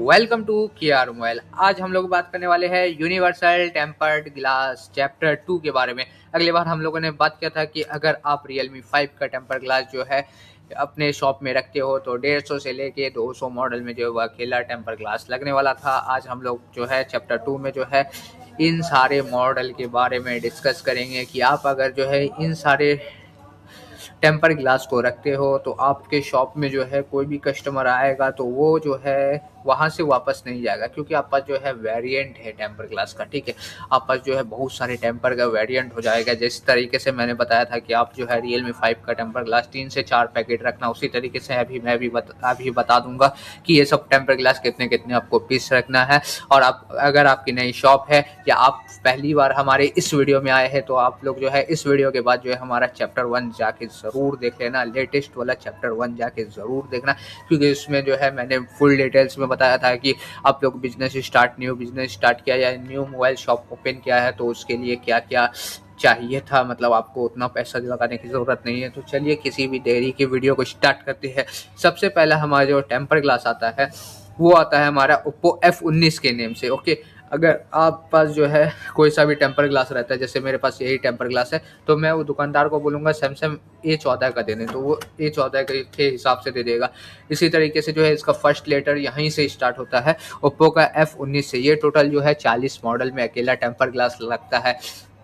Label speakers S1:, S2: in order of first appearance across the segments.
S1: Welcome to K R mobile. आज हम लोग बात करने वाले हैं यूनिवर्सल टेम्पर्ड ग्लास चैप्टर 2 के बारे में। अगली बार हम लोगों ने बात किया था कि अगर आप Realme 5 का टेम्पर ग्लास जो है अपने शॉप में रखते हो तो 150 से लेके 200 मॉडल में जो है अकेला टेम्पर ग्लास लगने वाला था। आज हम लोग जो है चैप्टर 2 में जो है इन सारे मॉडल के बारे में डिस्कस करेंगे कि आप अगर जो है इन सारे टेम्पर ग्लास को रखते हो तो आपके शॉप में जो है कोई भी कस्टमर आएगा तो वो जो है वहाँ से वापस नहीं जाएगा, क्योंकि आप पास जो है वेरिएंट है टेम्पर ग्लास का। ठीक है, आप पास जो है बहुत सारे टेम्पर का वेरिएंट हो जाएगा। जिस तरीके से मैंने बताया था कि आप जो है Realme 5 का टेम्पर ग्लास 3 से 4 पैकेट रखना, उसी तरीके से अभी मैं भी अभी बता दूंगा कि ये सब टेम्पर ग्लास कितने कितने आपको पीस रखना है। और आप अगर आपकी नई शॉप है या आप पहली बार हमारे इस वीडियो में आए हैं तो आप लोग जो है इस वीडियो के बाद जो है हमारा चैप्टर 1 जाके ज़रूर देख लेना। लेटेस्ट वाला चैप्टर 1 जाके ज़रूर देखना, क्योंकि इसमें जो है मैंने फुल डिटेल्स में बताया था कि आप लोग न्यू बिजनेस स्टार्ट किया या न्यू मोबाइल शॉप ओपन किया है तो उसके लिए क्या क्या चाहिए था। मतलब आपको उतना पैसा लगाने की ज़रूरत नहीं है। तो चलिए किसी भी देरी की वीडियो को स्टार्ट करते हैं। सबसे पहला हमारा जो टेम्पर ग्लास आता है वो आता है हमारा Oppo F19 के नेम से। ओके, अगर आप पास जो है कोई सा भी टेम्पर ग्लास रहता है, जैसे मेरे पास यही टेम्पर ग्लास है, तो मैं वो दुकानदार को बोलूँगा सैमसंग A14 का देने, तो वो A14 के हिसाब से दे देगा। इसी तरीके से जो है इसका फर्स्ट लेटर यहीं से स्टार्ट होता है, ओप्पो का F19 से। ये टोटल जो है 40 मॉडल में अकेला टेम्पर ग्लास लगता है।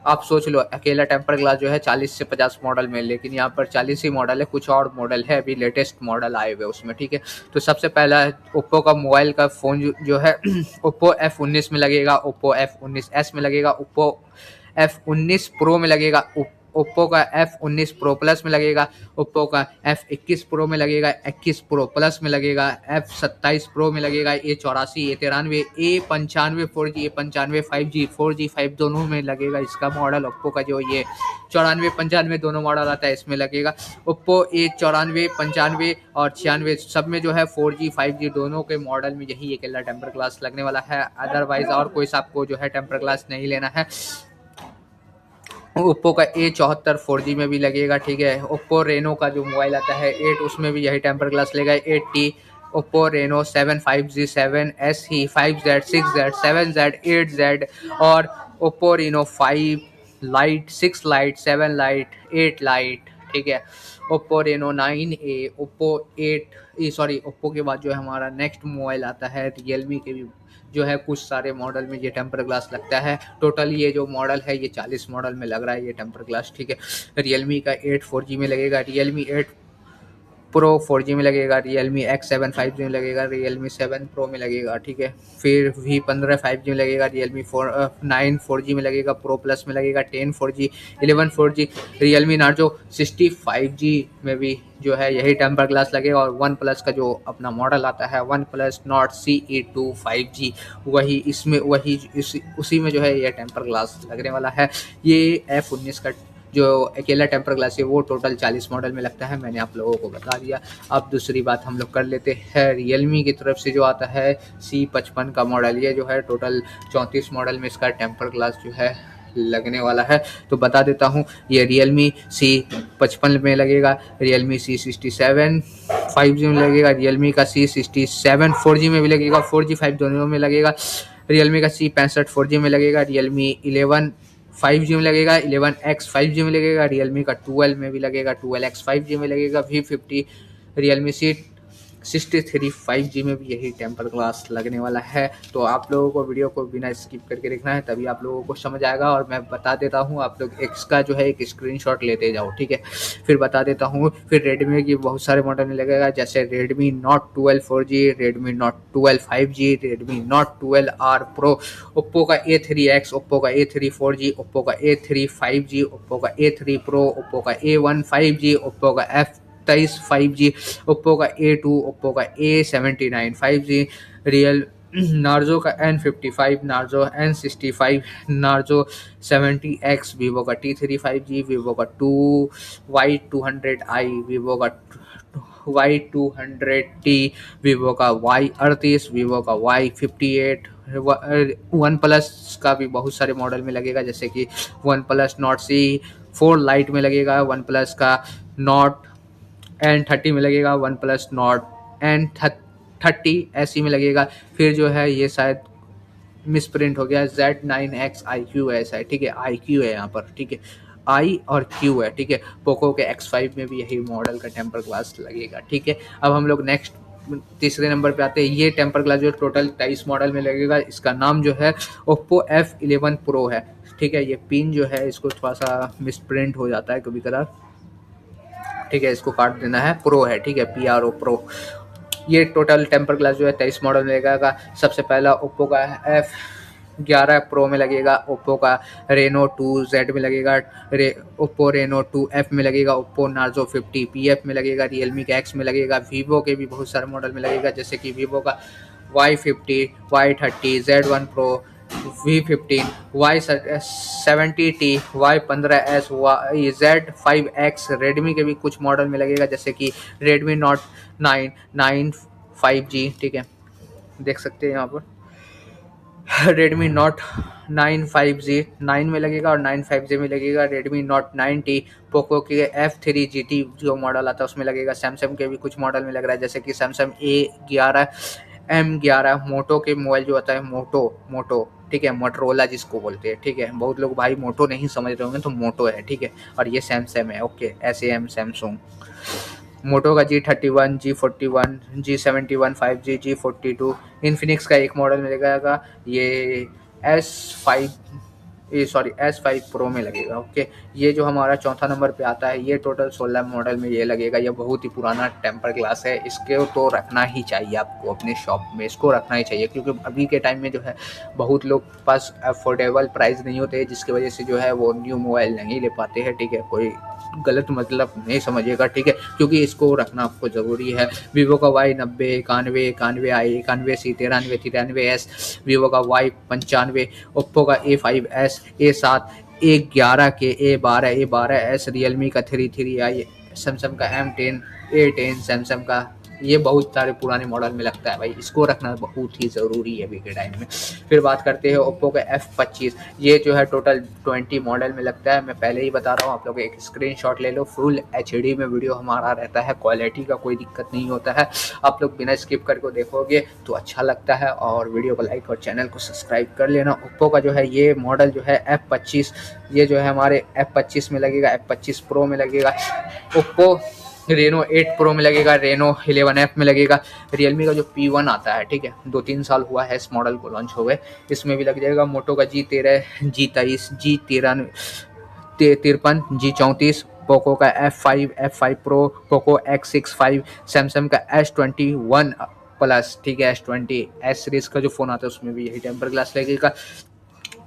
S1: आप सोच लो, अकेला टेम्पर ग्लास जो है 40 से 50 मॉडल में, लेकिन यहाँ पर 40 ही मॉडल है, कुछ और मॉडल है अभी लेटेस्ट मॉडल आए हुए उसमें। ठीक है, तो सबसे पहला ओप्पो का मोबाइल का फ़ोन जो है ओप्पो F19 में लगेगा, ओप्पो F19s में लगेगा, ओप्पो F19 प्रो में लगेगा, ओप्पो का F19 प्रो प्लस में लगेगा, ओप्पो का F21 प्रो में लगेगा, 21 प्रो प्लस में लगेगा, F27 प्रो में लगेगा, A84, A93, A95 4G, A95 5G, 4G 5 दोनों में लगेगा इसका मॉडल। ओप्पो का जो ये 94 95 दोनों मॉडल आता है इसमें लगेगा। ओप्पो A94 95 और 96 सब में जो है 4G 5G दोनों के मॉडल में यही अकेला टेम्पर ग्लास लगने वाला है। अदरवाइज और कोई सा आपको जो है टेम्पर ग्लास नहीं लेना है। ओप्पो का A74 4G में भी लगेगा। ठीक है, ओप्पो रेनो का जो मोबाइल आता है 8, उसमें भी यही टेम्पर ग्लास लगेगा 8T। Oppo Reno 7 5G 7SE 5Z 6Z 7Z 8Z और Oppo Reno 5 lite 6 lite 7 lite 8 lite. ठीक है, Oppo Reno 9A, Oppo 8 sorry Oppo के बाद जो है हमारा नेक्स्ट मोबाइल आता है Realme के भी जो है कुछ सारे मॉडल में ये टेम्पर ग्लास लगता है। टोटल ये जो मॉडल है ये 40 मॉडल में लग रहा है ये टेम्पर ग्लास। ठीक है, Realme का 8 4G में लगेगा, Realme 8 प्रो 4G में लगेगा, Realme X7 5G में लगेगा, Realme 7 प्रो में लगेगा। ठीक है, फिर V15 5G में लगेगा, Realme 9 4G में लगेगा, प्रो प्लस में लगेगा, 10 4G 11 4G, Realme Narzo 60 5G में भी जो है यही टेम्पर ग्लास लगेगा। और वन प्लस का जो अपना मॉडल आता है one plus not CE2 5G, वही इसमें उसी में जो है ये टेम्पर ग्लास लगने वाला है। ये F19 का जो अकेला टेम्पर ग्लास है वो टोटल 40 मॉडल में लगता है, मैंने आप लोगों को बता दिया। अब दूसरी बात हम लोग कर लेते हैं Realme की तरफ से जो आता है C55 का मॉडल। ये जो है टोटल 34 मॉडल में इसका टेम्पर ग्लास जो है लगने वाला है। तो बता देता हूँ, ये Realme C55 में लगेगा, Realme C67 5G में लगेगा, Realme का C67 4G में भी लगेगा, 4G 5 दोनों में लगेगा, Realme का C65 4G में लगेगा, Realme 11 5G में लगेगा, 11X 5G में लगेगा, Realme का 12 में भी लगेगा, 12X 5G में लगेगा, V50 Realme C63 5G में भी यही टेम्पर ग्लास लगने वाला है। तो आप लोगों को वीडियो को बिना स्किप करके देखना है, तभी आप लोगों को समझ आएगा। और मैं बता देता हूँ, आप लोग इसका जो है एक स्क्रीनशॉट लेते जाओ। ठीक है, फिर बता देता हूँ। फिर Redmi की बहुत सारे मॉडल में लगेगा, जैसे Redmi Note 12 4G, Redmi Note 12 5G, Redmi Note 12R Pro, Oppo का A3X, Oppo का A3 4G, Oppo का A3 5G, Oppo का A3 Pro, Oppo का A1 5G, Oppo का F23 5G, Oppo का A2, Oppo का A79 5G, रियल नार्जो का N55, Narzo N65, Narzo 70X, Vivo का T3 5G, वीवो का Y200i, वीवो का Y200T, वीवो का Y38, वीवो का Y58, वन प्लस का भी बहुत सारे मॉडल में लगेगा, जैसे कि one plus not C4 light में लगेगा, वन प्लस का नॉट N30 में लगेगा, वन प्लस नॉट 30 ऐसी में लगेगा। फिर जो है ये शायद मिसप्रिंट हो गया, Z9X IQ ऐसा है, ठीक है, IQ है यहाँ पर, ठीक है, आई और क्यू है, ठीक है। पोको के X5 में भी यही मॉडल का टेम्पर ग्लास लगेगा, ठीक है। अब हम लोग नेक्स्ट तीसरे नंबर पे आते हैं। ये टेम्पर ग्लास जो टोटल 23 मॉडल में लगेगा, इसका नाम जो है Oppo F11 Pro है, ठीक है। ये पिन जो है इसको थोड़ा सा मिसप्रिंट हो जाता है कभी कदार, ठीक है, इसको काट देना है, प्रो है, ठीक है, PRO प्रो। ये टोटल टेम्पर ग्लास जो है 23 मॉडल में लगेगा। सबसे पहला ओप्पो का F11 प्रो में लगेगा, ओप्पो का रेनो 2Z में लगेगा, ओप्पो रेनो 2F में लगेगा, ओप्पो नार्जो 50 PF में लगेगा, रियलमी का X में लगेगा, वीवो के भी बहुत सारे मॉडल में लगेगा, जैसे कि वीवो का Y50, Y30, Z1 Pro, V15, Y70T, Y15S, Z5X, Redmi के भी कुछ मॉडल में लगेगा, जैसे कि रेडमी नोट 9 5G, ठीक है, देख सकते हैं यहाँ पर रेडमी नोट 9 5G 9 में लगेगा और 9 5G में लगेगा। रेडमी नोट 9T, पोको के F3 GT जो मॉडल आता है उसमें लगेगा। सैमसंग के भी कुछ मॉडल में लग रहा है, जैसे कि सैमसंग A11 M11, मोटो के मोबाइल जो आता है, मोटो, ठीक है, मोटरोला जिसको बोलते हैं, ठीक है। बहुत लोग भाई मोटो नहीं समझ रहे होंगे, तो मोटो है, ठीक है। और ये सैमसंग है, ओके, SAM सैमसंग। मोटो का G31, G41, G71 5G, G42। Infinix का एक मॉडल मिलेगा, ये S5 प्रो में लगेगा, ओके। ये जो हमारा चौथा नंबर पे आता है, ये टोटल 16 मॉडल में ये लगेगा। ये बहुत ही पुराना टेम्पर ग्लास है, इसको तो रखना ही चाहिए आपको अपने शॉप में, इसको रखना ही चाहिए, क्योंकि अभी के टाइम में जो है बहुत लोग पास अफोर्डेबल प्राइस नहीं होते, जिसकी वजह से जो है वो न्यू मोबाइल नहीं ले पाते हैं, ठीक है। कोई गलत मतलब नहीं समझिएगा, ठीक है, क्योंकि इसको रखना आपको ज़रूरी है। वीवो का Y90, 91I, 91C, 93S, Vivo का Y95, ओप्पो का A5S, A7, A11 के A12S, रियलमी का 33i, सैमसंग का M10, A10, सैमसंग का, ये बहुत सारे पुराने मॉडल में लगता है भाई, इसको रखना बहुत ही ज़रूरी है अभी के टाइम में। फिर बात करते हैं ओप्पो का F25, ये जो है टोटल 20 मॉडल में लगता है। मैं पहले ही बता रहा हूँ, आप लोग एक स्क्रीनशॉट ले लो, फुल HD में वीडियो हमारा रहता है, क्वालिटी का कोई दिक्कत नहीं होता है। आप लोग बिना स्किप करके देखोगे तो अच्छा लगता है, और वीडियो को लाइक और चैनल को सब्सक्राइब कर लेना। ओप्पो का जो है ये मॉडल जो है F25, ये जो है हमारे F25 में लगेगा, F25 प्रो में लगेगा। ओप्पो रेनो 8 प्रो में लगेगा, रेनो 11F में लगेगा। रियलमी का जो P1 आता है, ठीक है, 2-3 साल हुआ है इस मॉडल को लॉन्च हुए, इसमें भी लग जाएगा। मोटो का G13, G23, G53, G34, Poco का F5 pro, Poco X65, Samsung का S21 प्लस, ठीक है, S20 सीरीज का जो फ़ोन आता है उसमें भी यही टेम्पर ग्लास लगेगा।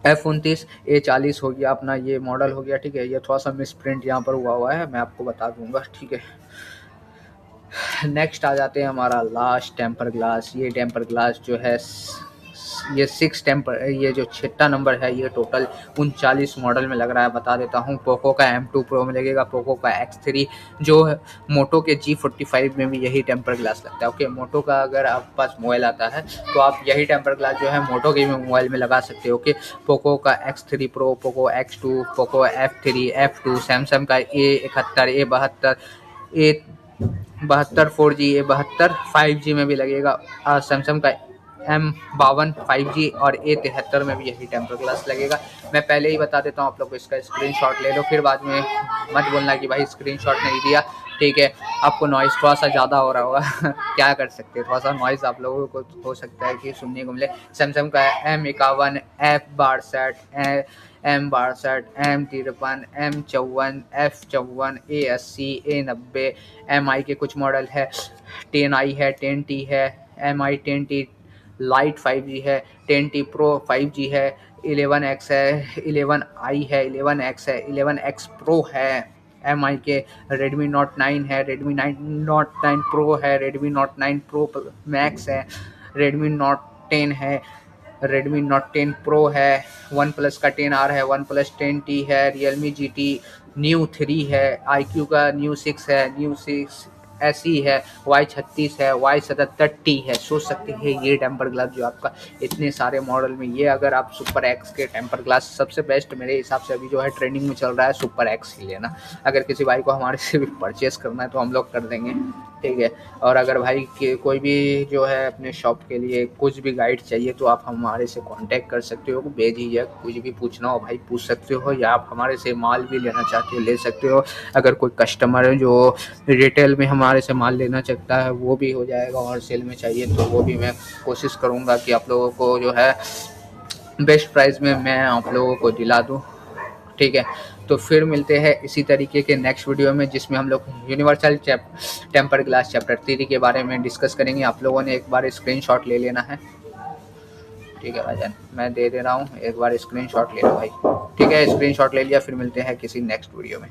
S1: F29, A40 हो गया अपना, ये मॉडल हो गया, ठीक है। ये थोड़ा सा मिसप्रिंट यहाँ पर हुआ है, मैं आपको बता दूंगा, ठीक है। नेक्स्ट आ जाते हैं हमारा लास्ट टेम्पर ग्लास। ये टेम्पर ग्लास जो है ये 6 टेम्पर, ये जो 6वां नंबर है, ये टोटल 39 मॉडल में लग रहा है, बता देता हूँ। पोको का M2 प्रो में लगेगा, पोको का X3, जो है मोटो के G45 में भी यही टेम्पर ग्लास लगता है, ओके। मोटो का अगर आपके पास मोबाइल आता है तो आप यही टेम्पर ग्लास जो है मोटो के भी मोबाइल में लगा सकते हो, ओके। पोको का X3 pro, Poco X2, Poco F3, F2, Samsung का A71, A72 4G, A72 5G में भी लगेगा। सैमसंग का M52 5G और A73 में भी यही टेम्पर ग्लास लगेगा। मैं पहले ही बता देता हूँ, आप लोग इसका स्क्रीनशॉट ले लो, फिर बाद में मत बोलना कि भाई स्क्रीनशॉट नहीं दिया, ठीक है। आपको नॉइज़ थोड़ा सा ज़्यादा हो रहा होगा क्या कर सकते हैं, थोड़ा सा नॉइज़ आप लोगों को हो सकता है कि सुनने को मिले। सैमसंग का M51, F62, M62, M53, M54, F54, A80, A90, MI के कुछ मॉडल है, 10i है, 10T है, MI 10T लाइट 5G है, 10T प्रो 5G है, 11X है, 11i है, 11X है, 11X प्रो है, MI के। रेडमी नोट 9 है, रेडमी नोट 9 प्रो है, रेडमी नोट 9 प्रो मैक्स है, रेडमी नोट 10 है, रेडमी नोट 10 प्रो है, वन प्लस का 10R है, वन प्लस 10T है, रियलमी GT न्यू 3 है, IQ का न्यू 6 है, न्यू 6 SE है, Y36 है, Y77T है। सोच सकते हैं ये टेम्पर ग्लास जो आपका इतने सारे मॉडल में, ये अगर आप सुपर एक्स के टेम्पर ग्लास सबसे बेस्ट मेरे हिसाब से अभी जो है ट्रेंडिंग में चल रहा है सुपर एक्स ही लेना। अगर किसी भाई को हमारे से भी परचेस करना है तो हम लोग कर देंगे, ठीक है। और अगर भाई के कोई भी जो है अपने शॉप के लिए कुछ भी गाइड चाहिए तो आप हमारे से कांटेक्ट कर सकते हो, बेझिझक कुछ भी पूछना हो भाई पूछ सकते हो, या आप हमारे से माल भी लेना चाहते हो ले सकते हो। अगर कोई कस्टमर है जो रिटेल में हमारे से माल लेना चाहता है वो भी हो जाएगा, और सेल में चाहिए तो वो भी मैं कोशिश करूँगा कि आप लोगों को जो है बेस्ट प्राइस में मैं आप लोगों को दिला दूँ, ठीक है। तो फिर मिलते हैं इसी तरीके के नेक्स्ट वीडियो में, जिसमें हम लोग यूनिवर्सल टेम्पर ग्लास चैप्टर 3 के बारे में डिस्कस करेंगे। आप लोगों ने एक बार स्क्रीनशॉट ले लेना है, ठीक है भाईजान, मैं दे रहा हूँ, एक बार स्क्रीनशॉट ले लो भाई, ठीक है। स्क्रीनशॉट ले लिया, फिर मिलते हैं किसी नेक्स्ट वीडियो में।